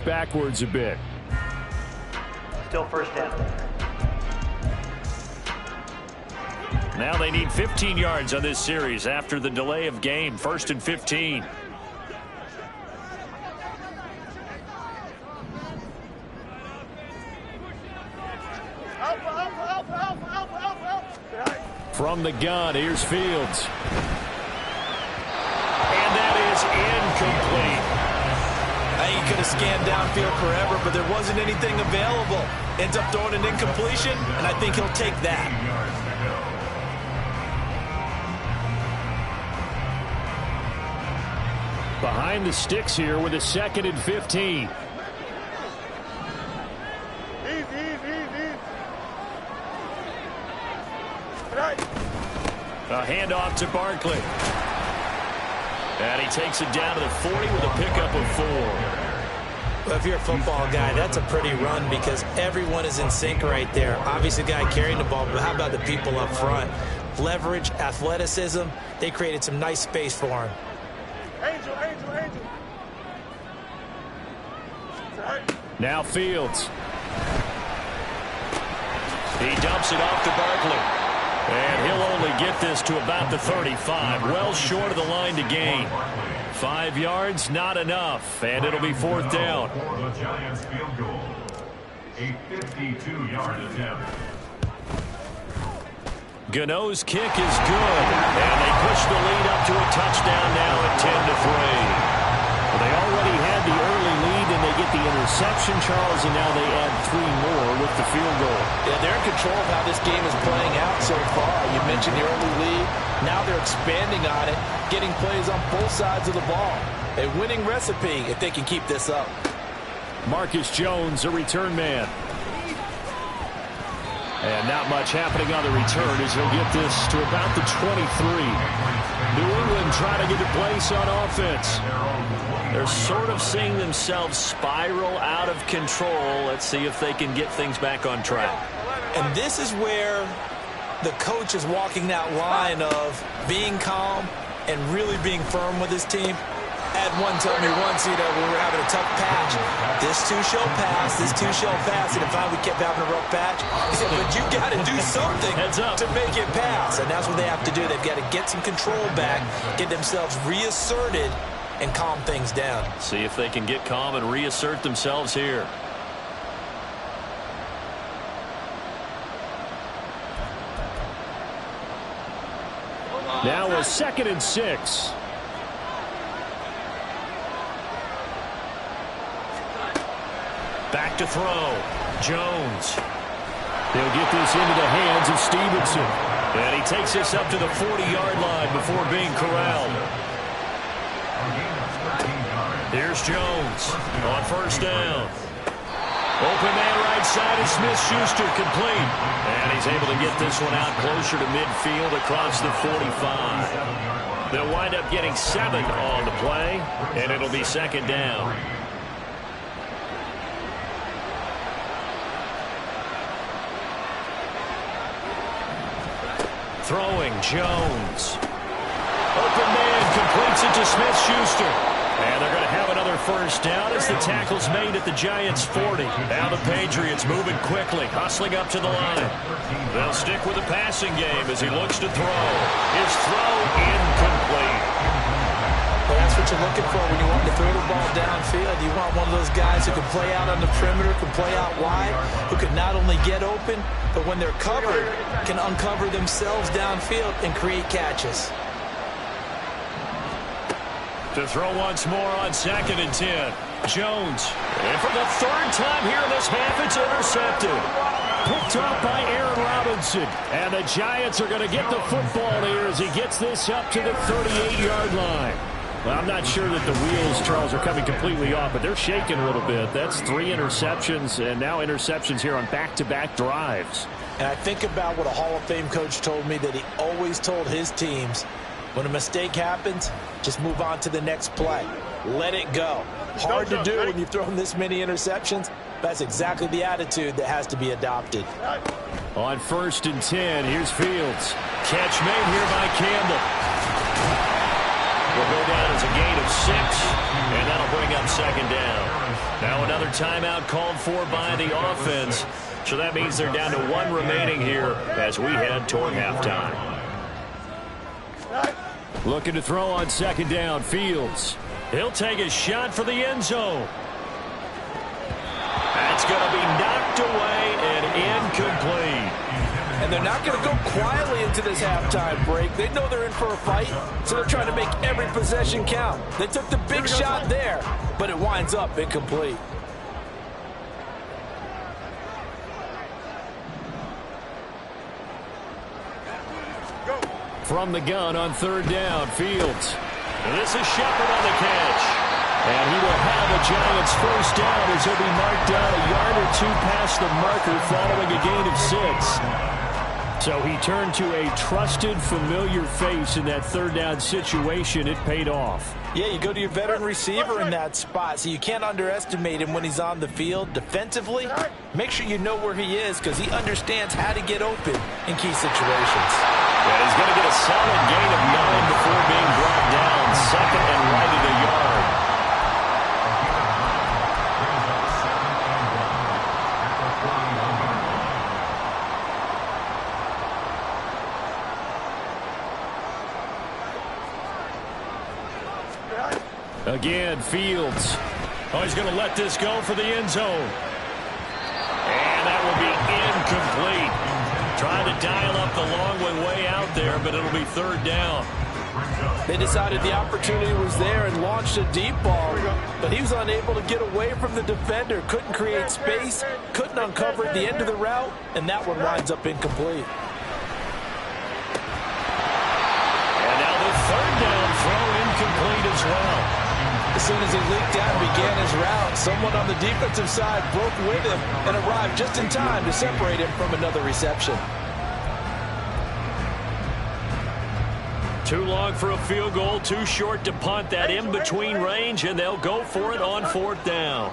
backwards a bit. Still first down. Now they need 15 yards on this series after the delay of game. 1st and 15. From the gun, here's Fields. And that is incomplete. I think he could have scanned downfield forever, but there wasn't anything available. Ends up throwing an incompletion, and I think he'll take that. Behind the sticks here with a 2nd and 15. A handoff to Barkley. And he takes it down to the 40 with a pickup of 4. Well, if you're a football guy, that's a pretty run because everyone is in sync right there. Obviously, the guy carrying the ball, but how about the people up front? Leverage, athleticism, they created some nice space for him. Angel. Now Fields. He dumps it off to Barkley. And he'll only get this to about the 35. Well short of the line to gain. 5 yards, not enough. And it'll be 4th down. The Giants field goal. A 52-yard attempt. Gano's kick is good. And they push the lead up to a touchdown now at 10-3. Well, they already had the early lead, and they get the interception, Charles, and now they add 3 more with the field goal. Yeah, they're in control of how this game is playing out so far. You mentioned the early lead. Now they're expanding on it, getting plays on both sides of the ball. A winning recipe if they can keep this up. Marcus Jones, a return man. And not much happening on the return as he'll get this to about the 23. New England trying to get a place on offense. They're sort of seeing themselves spiral out of control. Let's see if they can get things back on track. And this is where the coach is walking that line of being calm and really being firm with his team. I had one tell me once, when we were having a tough patch, this too shall pass, this too shall pass, and finally we kept having a rough patch. He said, but you got to do something to make it pass, and that's what they have to do. They've got to get some control back, get themselves reasserted, and calm things down. See if they can get calm and reassert themselves here. Now a 2nd and 6. Back to throw. Jones. He'll get this into the hands of Stevenson. And he takes this up to the 40-yard line before being corralled. Here's Jones on 1st down. Open man right side is Smith-Schuster, complete. And he's able to get this one out closer to midfield across the 45. They'll wind up getting 7 on the play, and it'll be 2nd down. Throwing, Jones. Open man completes it to Smith-Schuster. And they're going to have another 1st down as the tackle's made at the Giants' 40. Now the Patriots moving quickly, hustling up to the line. They'll stick with the passing game as he looks to throw. His throw incomplete. Well, that's what you're looking for when you want to throw the ball downfield. You want one of those guys who can play out on the perimeter, can play out wide, who can not only get open, but when they're covered, can uncover themselves downfield and create catches. To throw once more on 2nd and 10. Jones. And for the 3rd time here in this half, it's intercepted. Picked up by Aaron Robinson. And the Giants are going to get the football here as he gets this up to the 38-yard line. Well, I'm not sure that the wheels, Charles, are coming completely off, but they're shaking a little bit. That's 3 interceptions, and now interceptions here on back-to-back drives. And I think about what a Hall of Fame coach told me that he always told his teams, when a mistake happens, just move on to the next play. Let it go. Hard to do when you've thrown this many interceptions. That's exactly the attitude that has to be adopted. On 1st and 10, here's Fields. Catch made here by Campbell. Will go down as a gain of 6. And that'll bring up second down. Now another timeout called for by the offense. So that means they're down to 1 remaining here as we head toward halftime. Looking to throw on second down, Fields. He'll take a shot for the end zone. That's going to be knocked away and incomplete. And they're not going to go quietly into this halftime break. They know they're in for a fight, so they're trying to make every possession count. They took the big shot there, but it winds up incomplete. From the gun on third down, Fields. And this is Shepard on the catch. And he will have a Giants first down as he'll be marked down a yard or 2 past the marker following a gain of 6. So he turned to a trusted, familiar face in that third down situation. It paid off. Yeah, you go to your veteran receiver in that spot, so you can't underestimate him when he's on the field. Defensively, make sure you know where he is because he understands how to get open in key situations. And he's going to get a solid gain of 9 before being brought down. Second and right at a yard. Again, Fields. Oh, he's going to let this go for the end zone. And that will be incomplete. Trying to dial up the long one way out there, but it'll be third down. They decided the opportunity was there and launched a deep ball, but he was unable to get away from the defender. Couldn't create space, couldn't uncover at the end of the route, and that one winds up incomplete. And now the third down throw incomplete as well. As soon as he leaked out and began his route, someone on the defensive side broke with him and arrived just in time to separate him from another reception. Too long for a field goal, too short to punt. That in-between range, and they'll go for it on fourth down.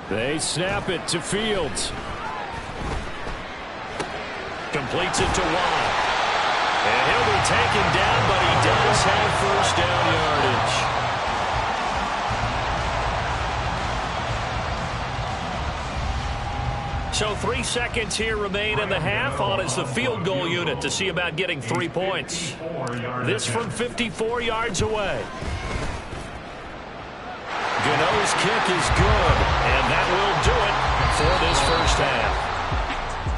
They snap it to Fields. Completes it to Watt. And he'll be taken down, but he does have first down yardage. So 3 seconds here remain in the half. On is the field goal unit to see about getting 3 points. This from 54 yards away. Gano's kick is good, and that will do it for this first half.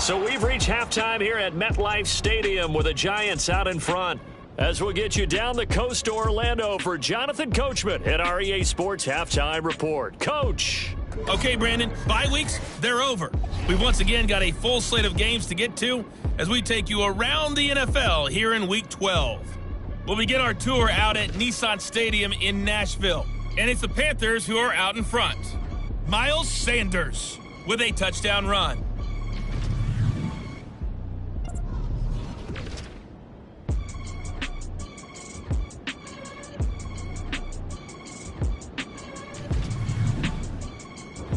So we've reached halftime here at MetLife Stadium with the Giants out in front. As we'll get you down the coast to Orlando for Jonathan Coachman at our EA Sports Halftime Report. Coach. Okay, Brandon, bye weeks, they're over. We've once again got a full slate of games to get to as we take you around the NFL here in Week 12. We'll begin our tour out at Nissan Stadium in Nashville. And it's the Panthers who are out in front. Miles Sanders with a touchdown run.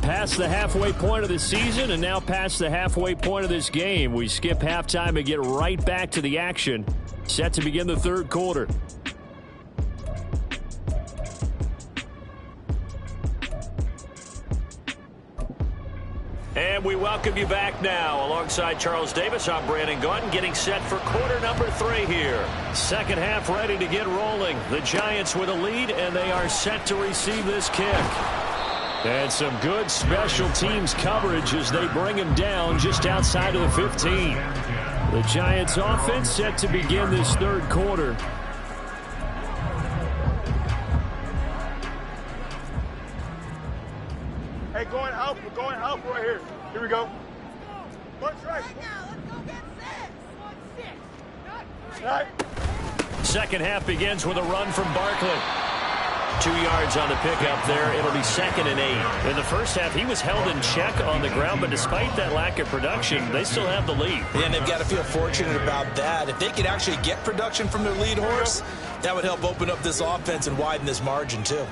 Past the halfway point of the season and now past the halfway point of this game. We skip halftime and get right back to the action. Set to begin the third quarter. And we welcome you back now. Alongside Charles Davis, I'm Brandon Gaudin, getting set for quarter number 3 here. Second half ready to get rolling. The Giants with a lead, and they are set to receive this kick. And some good special teams coverage as they bring him down just outside of the 15. The Giants offense set to begin this third quarter. Hey, going out. We're going out right here. Here we go. What's right? Right. Second half begins with a run from Barkley. 2 yards on the pickup there. It'll be 2nd and 8. In the first half, he was held in check on the ground, but despite that lack of production, they still have the lead. And they've got to feel fortunate about that. If they could actually get production from their lead horse, that would help open up this offense and widen this margin, too.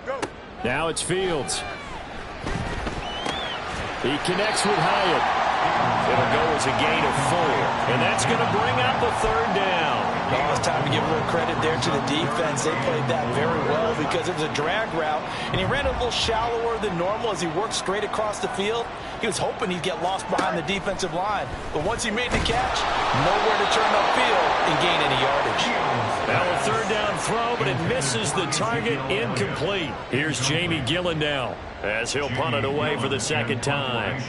Go. Now it's Fields. He connects with Hyatt. It'll go as a gain of 4, and that's going to bring up a 3rd down. Well, it's time to give a little credit there to the defense. They played that very well because it was a drag route, and he ran a little shallower than normal as he worked straight across the field. He was hoping he'd get lost behind the defensive line, but once he made the catch, nowhere to turn upfield and gain any yardage. Now a 3rd down throw, but it misses the target, incomplete. Here's Jamie Gillen now as he'll punt it away for the 2nd time.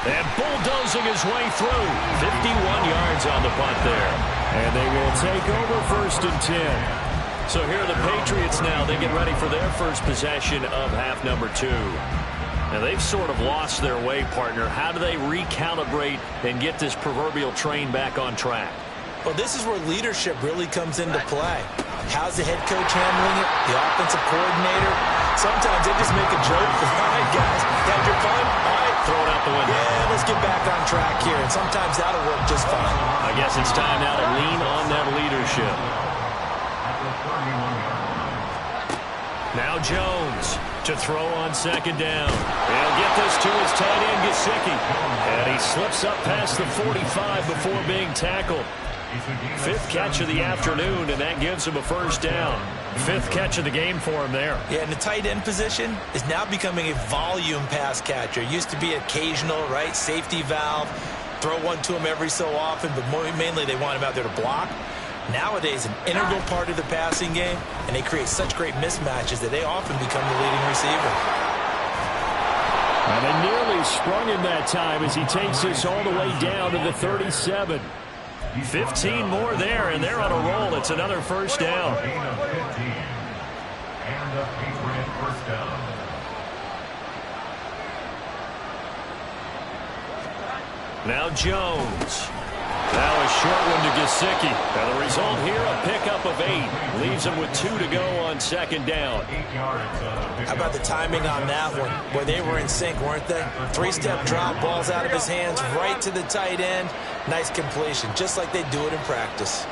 And bulldozing his way through. 51 yards on the punt there. And they will take over 1st and 10. So here are the Patriots now. They get ready for their first possession of half number 2. Now they've sort of lost their way, partner. How do they recalibrate and get this proverbial train back on track? Well, this is where leadership really comes into play. How's the head coach handling it? The offensive coordinator? Sometimes they just make a joke. All right, guys, had your fun? All right, throw it out the window. Yeah, let's get back on track here. And sometimes that'll work just fine. I guess it's time now to lean on that leadership. Now Jones to throw on 2nd down. He'll get this to his tight end, Gesicki. And he slips up past the 45 before being tackled. 5th catch of the afternoon, and that gives him a 1st down. 5th catch of the game for him there. Yeah, and the tight end position is now becoming a volume pass catcher. Used to be occasional, right? Safety valve. Throw one to him every so often, but mainly they want him out there to block. Nowadays, an integral part of the passing game, and they create such great mismatches that they often become the leading receiver. And they nearly sprung him that time as he takes this all the way down to the 37. 15 more there, and they're on a roll. It's another 1st down. And a Patriot 1st down. Now Jones. Now a short one to Gesicki. Now the result here, a pickup of 8. Leaves him with 2 to go on 2nd down. How about the timing on that one, where they were in sync, weren't they? 3-step drop, ball's out of his hands, right to the tight end. Nice completion, just like they do it in practice.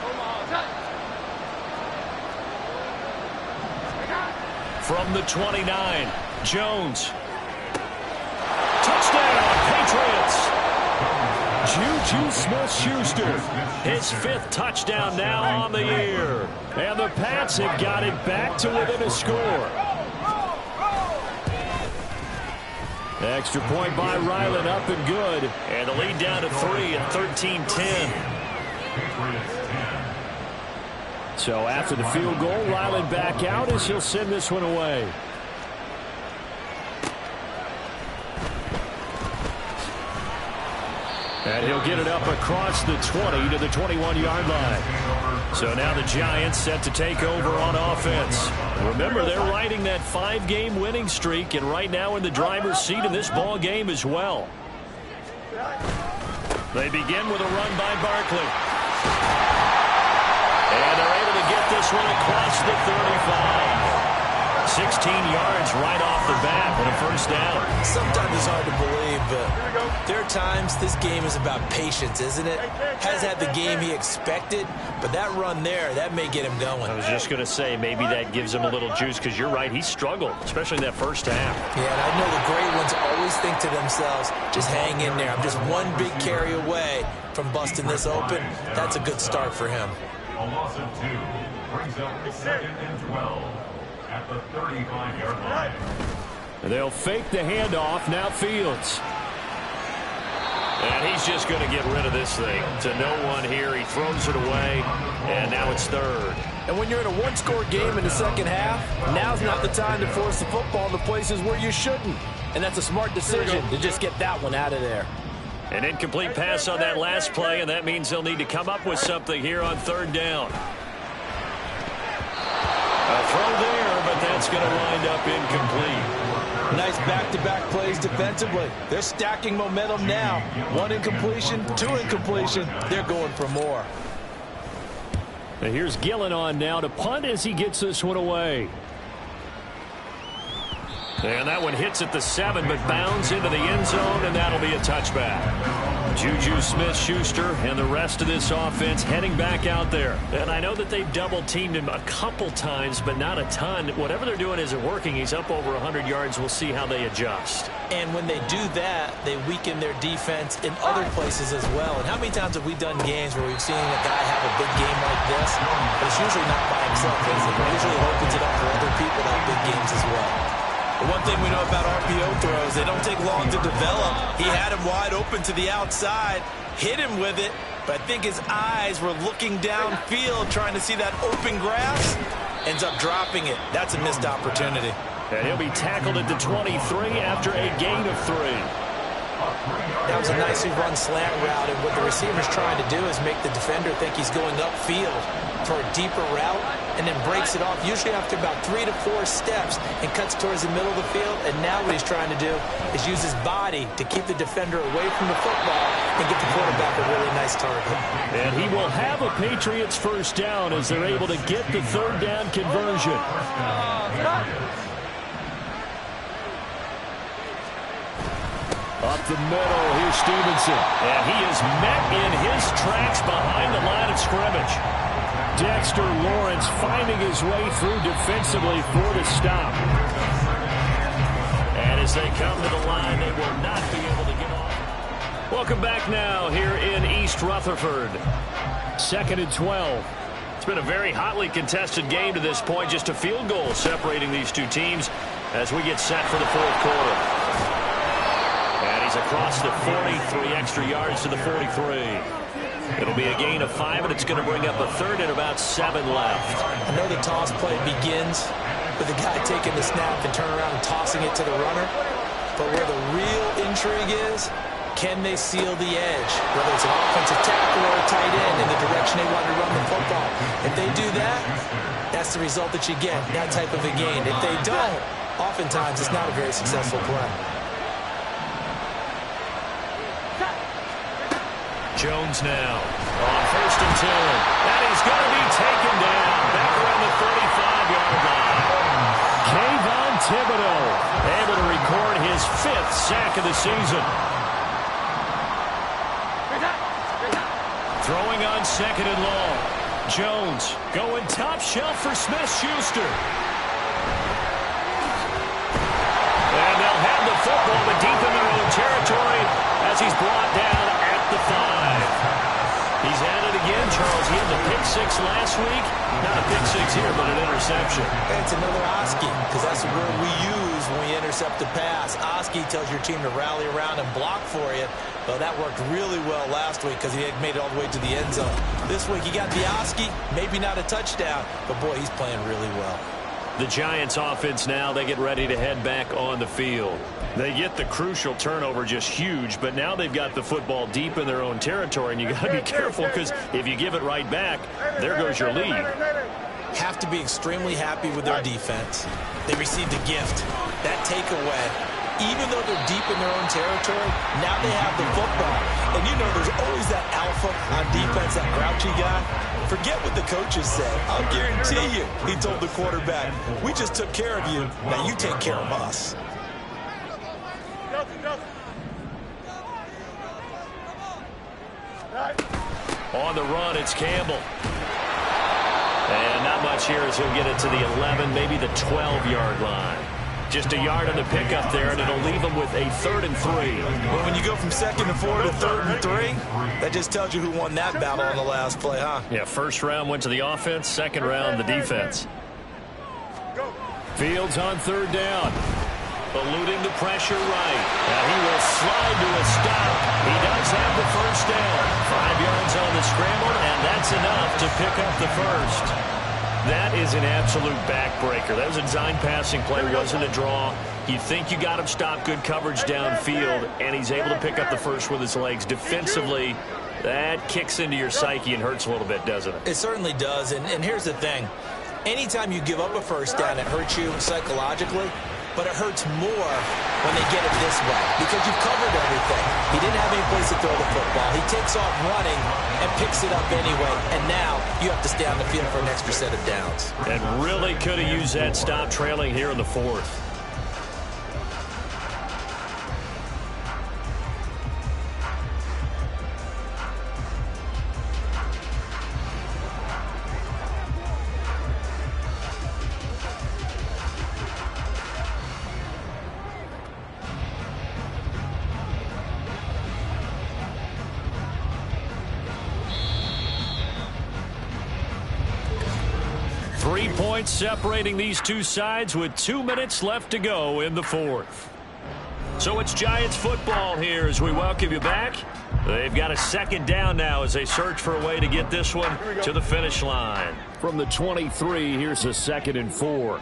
From the 29, Jones. Touchdown, Patriots! Juju Smith-Schuster, his 5th touchdown now on the year. And the Pats have got it back to within a score. Extra point by Ryland, up and good. And the lead down to 3 at 13-10. So after the field goal, Ryland back out as he'll send this one away. And he'll get it up across the 20 to the 21-yard line. So now the Giants set to take over on offense. Remember, they're riding that 5-game winning streak, and right now in the driver's seat in this ball game as well. They begin with a run by Barkley. And they're able to get this one across the 35. 16 yards right off the bat and a 1st down. Sometimes it's hard to believe, but there are times this game is about patience, isn't it? Has had the game he expected, but that run there, that may get him going. I was just going to say, maybe that gives him a little juice, because you're right, he struggled, especially in that 1st half. Yeah, and I know the great ones always think to themselves, just hang in there. I'm just one big carry away from busting this open. That's a good start for him. A loss of 2 brings up 2nd and 12 at the 35-yard line. And they'll fake the handoff. Now Fields. And he's just going to get rid of this thing. To no one here. He throws it away. And now it's 3rd. And when you're in a one-score game in the 2nd half, now's not the time to force the football into places where you shouldn't. And that's a smart decision to just get that one out of there. An incomplete pass on that last play, and that means they'll need to come up with something here on 3rd down. A throw there, but that's going to wind up incomplete. Nice back-to-back plays defensively. They're stacking momentum now. 1 incompletion, 2 incompletion. They're going for more. And here's Gillen on now to punt as he gets this one away. And that one hits at the 7, but bounds into the end zone, and that'll be a touchback. Juju Smith-Schuster and the rest of this offense heading back out there. And I know that they've double-teamed him a couple times, but not a ton. Whatever they're doing isn't working. He's up over 100 yards. We'll see how they adjust. And when they do that, they weaken their defense in other places as well. And how many times have we done games where we've seen a guy have a big game like this? But it's usually not by himself, is it? It usually opens it up for other people to have big games as well. The one thing we know about RPO throws, they don't take long to develop. He had him wide open to the outside, hit him with it, but I think his eyes were looking downfield trying to see that open grass. Ends up dropping it. That's a missed opportunity. And he'll be tackled at the 23 after a gain of 3. That was a nicely run slant route, and what the receiver's trying to do is make the defender think he's going upfield for a deeper route, and then breaks it off, usually after about 3 to 4 steps, and cuts towards the middle of the field. And now what he's trying to do is use his body to keep the defender away from the football and get the quarterback a really nice target. And he will have a Patriots first down as they're able to get the third down conversion. Up the middle, here's Stevenson. And he is met in his tracks behind the line of scrimmage. Dexter Lawrence finding his way through defensively for the stop. And as they come to the line, they will not be able to get off. Welcome back now here in East Rutherford. 2nd and 12. It's been a very hotly contested game to this point. Just a field goal separating these two teams as we get set for the fourth quarter. And he's across the 40, 3 extra yards to the 43. It'll be a gain of 5, and it's going to bring up a third and about 7 left. I know the toss play begins with the guy taking the snap and turning around and tossing it to the runner. But where the real intrigue is, can they seal the edge? Whether it's an offensive tackle or a tight end in the direction they want to run the football. If they do that, that's the result that you get, that type of a gain. If they don't, oftentimes it's not a very successful play. Jones now on 1st and 10. And he's going to be taken down back around the 35-yard line. Kayvon Thibodeau able to record his 5th sack of the season. Throwing on 2nd and long. Jones going top shelf for Smith-Schuster. And they'll have the football, but deep in their own territory as he's brought down at the 5. He's at it again, Charles. He had the pick 6 last week. Not a pick 6 here, but an interception. It's another Oski, because that's the word we use when we intercept a pass. Oski tells your team to rally around and block for you. Well, that worked really well last week because he had made it all the way to the end zone. This week he got the Oski, maybe not a touchdown, but boy, he's playing really well. The Giants offense now, they get ready to head back on the field. They get the crucial turnover, just huge, but now they've got the football deep in their own territory, and you got to be careful because if you give it right back, there goes your lead. Have to be extremely happy with their defense. They received a gift. That takeaway, even though they're deep in their own territory, now they have the football. And you know there's always that alpha on defense, that grouchy guy. Forget what the coaches say. I'll guarantee you, he told the quarterback, we just took care of you, now you take care of us. On the run, it's Campbell. And not much here as he'll get it to the 11, maybe the 12-yard line. Just a yard on the pickup there, and it'll leave them with a 3rd and 3. Well, when you go from 2nd and 4 to 3rd and 3, that just tells you who won that battle on the last play, huh? Yeah, 1st round went to the offense, 2nd round the defense. Fields on 3rd down. Eluding the pressure right. Now he will slide to a stop. He does have the first down. 5 yards on the scramble, and that's enough to pick up the first. That is an absolute backbreaker. That was a design passing play, wasn't a draw. You think you got him stopped, good coverage downfield, and he's able to pick up the first with his legs. Defensively, that kicks into your psyche and hurts a little bit, doesn't it? It certainly does, and here's the thing. Anytime you give up a first down, it hurts you psychologically. But it hurts more when they get it this way because you've covered everything. He didn't have any place to throw the football. He takes off running and picks it up anyway. And now you have to stay on the field for an extra set of downs. And really could have used that stop trailing here in the 4th. 3 points separating these two sides with 2 minutes left to go in the fourth. So it's Giants football here as we welcome you back. They've got a second down now as they search for a way to get this one to the finish line. From the 23, here's a 2nd and 4.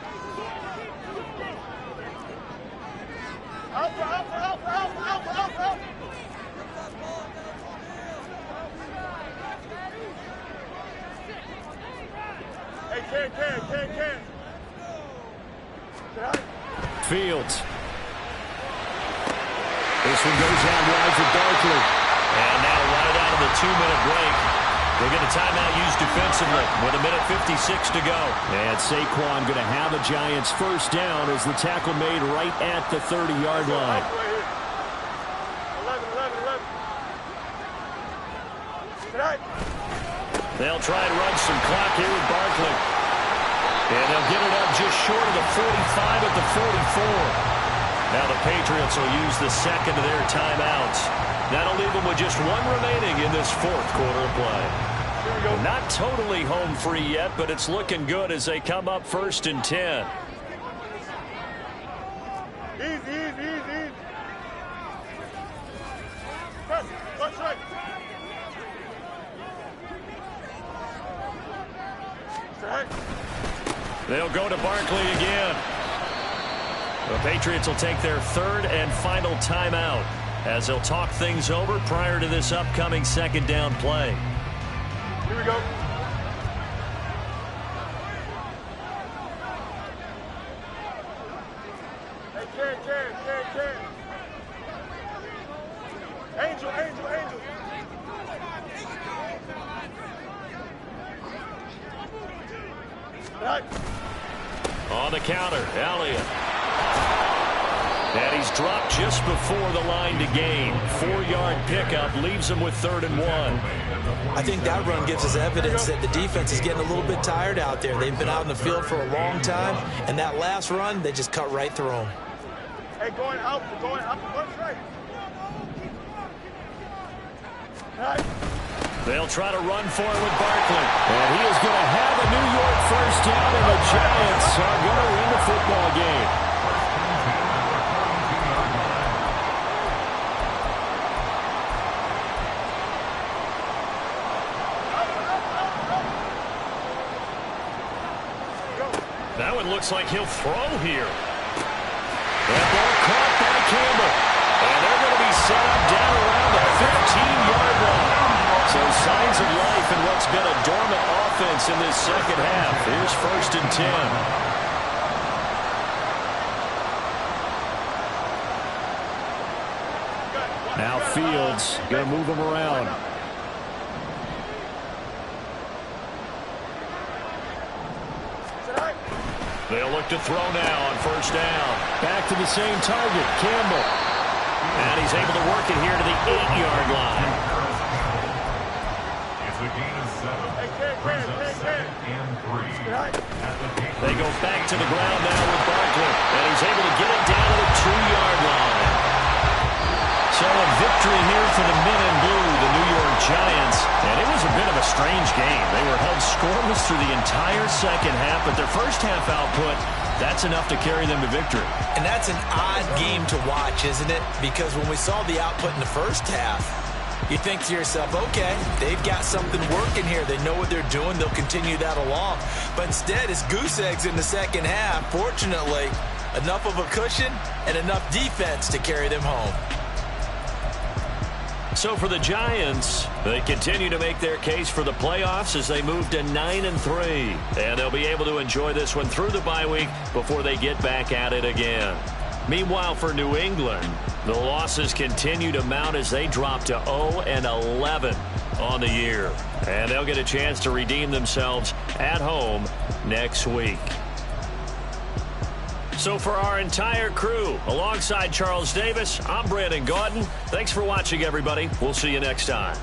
Hey, Ken. Fields. This one goes out wide for Barkley. And now right out of the 2-minute break, they'll get a timeout used defensively with 1:56 to go. And Saquon going to have a Giants first down as the tackle made right at the 30-yard line. 11. They'll try and run some clock here with Barkley. And they'll get it up just short of the 45 at the 44. Now the Patriots will use the second of their timeouts. That'll leave them with just one remaining in this fourth quarter of play. Not totally home free yet, but it's looking good as they come up 1st and 10. Easy. Watch right. They'll go to Barkley again. The Patriots will take their 3rd and final timeout as they'll talk things over prior to this upcoming second down play. Here we go. Hey, Ken. Angel. Right. On the counter, Elliott. And he's dropped just before the line to gain. 4-yard pickup leaves him with 3rd and 1. I think that run gives us evidence that the defense is getting a little bit tired out there. They've been out in the field for a long time, and that last run, they just cut right through them. Hey, going out. Watch right. Right. They'll try to run for it with Barkley. And he is going to have a New York first down, and the Giants are going to win the football game. That one looks like he'll throw here. That ball caught by Campbell. And they're going to be set up down around the 15-yard line. So signs of life in what's been a dormant offense in this second half. Here's 1st and 10. Now Fields going to move him around. They'll look to throw now on 1st down. Back to the same target, Campbell. And he's able to work it here to the 8-yard line. It's a gain of 7. Brings up 2nd and 3. They go back to the ground now with Barkley. And he's able to get it down to the 2-yard line. So a victory here for the men in blue, the New York Giants. And it was a bit of a strange game. They were held scoreless through the entire second half, but their first half output, that's enough to carry them to victory. And that's an odd game to watch, isn't it? Because when we saw the output in the first half, you think to yourself, okay, they've got something working here. They know what they're doing. They'll continue that along. But instead, it's goose eggs in the second half. Fortunately, enough of a cushion and enough defense to carry them home. So for the Giants, they continue to make their case for the playoffs as they move to 9-3. And they'll be able to enjoy this one through the bye week before they get back at it again. Meanwhile, for New England, the losses continue to mount as they drop to 0-11 on the year. And they'll get a chance to redeem themselves at home next week. So for our entire crew, alongside Charles Davis, I'm Brandon Gaudin. Thanks for watching, everybody. We'll see you next time.